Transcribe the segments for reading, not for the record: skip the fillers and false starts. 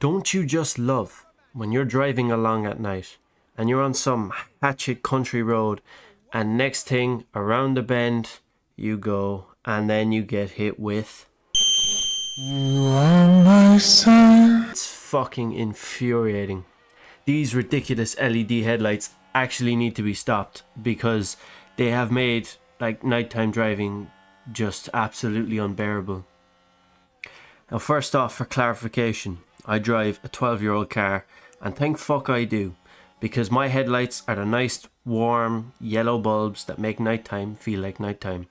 Don't you just love when you're driving along at night and you're on some hatchet country road and next thing around the bend you go and then you get hit with... You are my sun. It's fucking infuriating. These ridiculous LED headlights actually need to be stopped because they have made like nighttime driving just absolutely unbearable. Now, first off, for clarification, I drive a 12-year-old car, and thank fuck I do, because my headlights are the nice, warm, yellow bulbs that make nighttime feel like nighttime.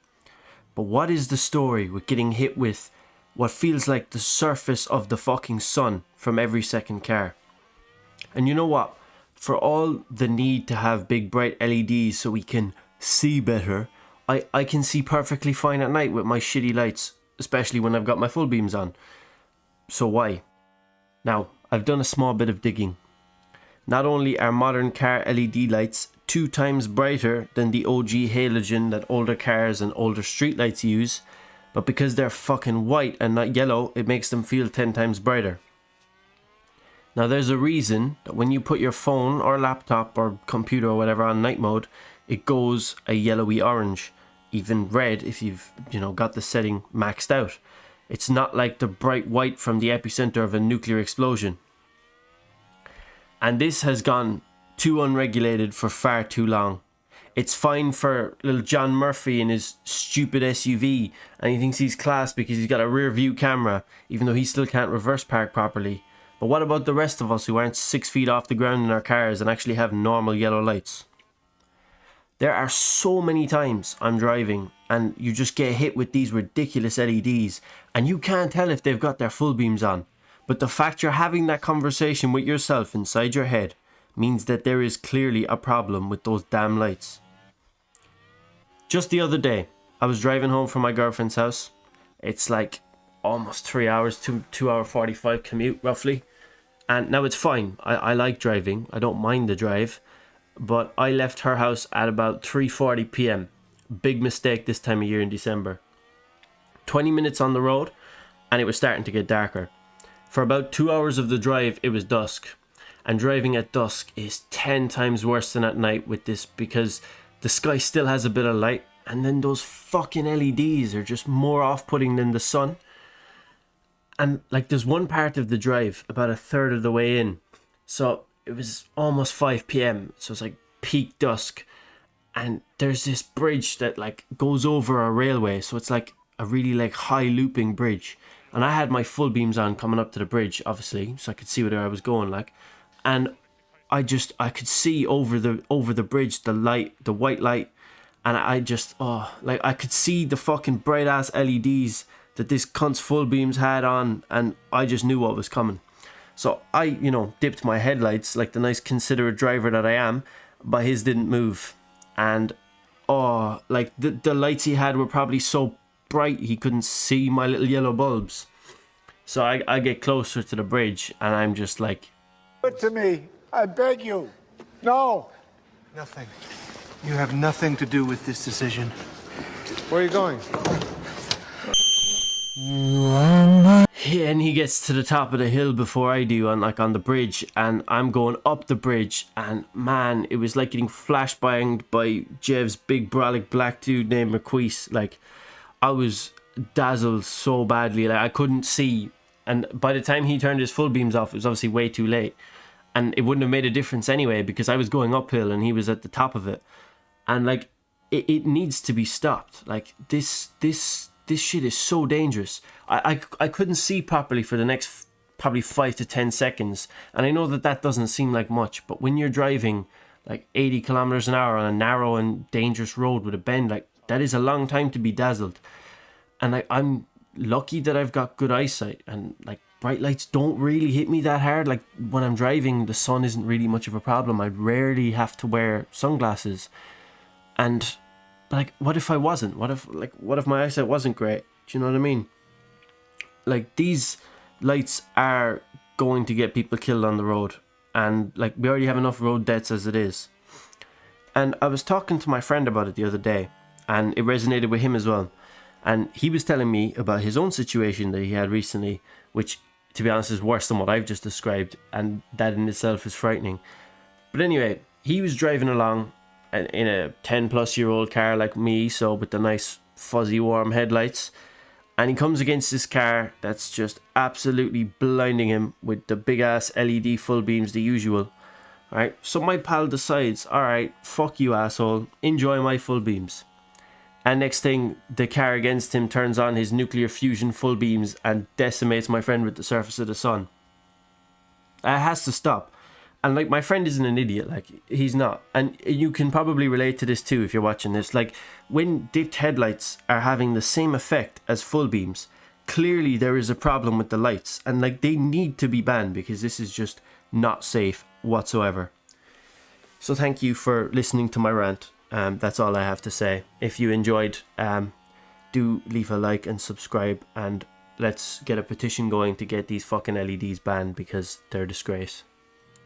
But what is the story with getting hit with what feels like the surface of the fucking sun from every second car? And you know what? For all the need to have big bright LEDs so we can see better, I can see perfectly fine at night with my shitty lights, especially when I've got my full beams on. So why? Now, I've done a small bit of digging. Not only are modern car LED lights 2 times brighter than the OG halogen that older cars and older streetlights use, but because they're fucking white and not yellow, it makes them feel 10 times brighter. Now, there's a reason that when you put your phone or laptop or computer or whatever on night mode, it goes a yellowy orange, even red if you've, got the setting maxed out. It's not like the bright white from the epicenter of a nuclear explosion. And this has gone too unregulated for far too long. It's fine for little John Murphy in his stupid SUV, and he thinks he's class because he's got a rear view camera, even though he still can't reverse park properly. But what about the rest of us who aren't 6 feet off the ground in our cars and actually have normal yellow lights? There are so many times I'm driving and you just get hit with these ridiculous LEDs and you can't tell if they've got their full beams on. But the fact you're having that conversation with yourself inside your head means that there is clearly a problem with those damn lights. Just the other day, I was driving home from my girlfriend's house. It's like almost 3 hours, 2 hour 45 commute roughly. And now it's fine. I like driving. I don't mind the drive. But I left her house at about 3:40 p.m. Big mistake this time of year in December. 20 minutes on the road and it was starting to get darker. For about 2 hours of the drive it was dusk. And driving at dusk is 10 times worse than at night with this because the sky still has a bit of light and then those fucking LEDs are just more off-putting than the sun. And like there's one part of the drive about a third of the way in. So it was almost 5 p.m. So it's like peak dusk. And there's this bridge that like goes over a railway. So it's like a really like high looping bridge. And I had my full beams on coming up to the bridge, obviously, so I could see where I was going like. And I could see over the bridge, the light, the white light. And I could see the fucking bright ass LEDs that this cunt's full beams had on. And I just knew what was coming. So I, dipped my headlights like the nice considerate driver that I am, but his didn't move. And, the lights he had were probably so bright he couldn't see my little yellow bulbs. So I get closer to the bridge and I'm just like... Give it to me. I beg you. No. Nothing. You have nothing to do with this decision. Where are you going? Yeah, and he gets to the top of the hill before I do on the bridge, and I'm going up the bridge, and man, it was like getting flashbanged by Jev's big brolic black dude named McQueese. Like, I was dazzled so badly, like I couldn't see, and by the time he turned his full beams off, it was obviously way too late, and it wouldn't have made a difference anyway because I was going uphill and he was at the top of it, and like it needs to be stopped. Like this shit is so dangerous. I couldn't see properly for the next probably 5 to 10 seconds. And I know that doesn't seem like much, but when you're driving like 80 kilometers an hour on a narrow and dangerous road with a bend, like that is a long time to be dazzled. And I'm lucky that I've got good eyesight and like bright lights don't really hit me that hard. Like when I'm driving, the sun isn't really much of a problem. I rarely have to wear sunglasses. And like, what if I wasn't? What if my eyesight wasn't great? Do you know what I mean? Like, these lights are going to get people killed on the road. And, like, we already have enough road deaths as it is. And I was talking to my friend about it the other day. And it resonated with him as well. And he was telling me about his own situation that he had recently. Which to be honest, is worse than what I've just described, and that in itself is frightening. But anyway, he was driving along in a 10-plus-year-old car like me, so with the nice fuzzy warm headlights, and he comes against this car that's just absolutely blinding him with the big ass LED full beams, the usual. Alright, so my pal decides, alright, fuck you asshole, enjoy my full beams. And next thing, the car against him turns on his nuclear fusion full beams and decimates my friend with the surface of the sun. It has to stop. And like, my friend isn't an idiot, like, he's not. And you can probably relate to this too if you're watching this. Like, when dipped headlights are having the same effect as full beams, clearly there is a problem with the lights. And like, they need to be banned because this is just not safe whatsoever. So thank you for listening to my rant. That's all I have to say. If you enjoyed, do leave a like and subscribe, and let's get a petition going to get these fucking LEDs banned because they're a disgrace.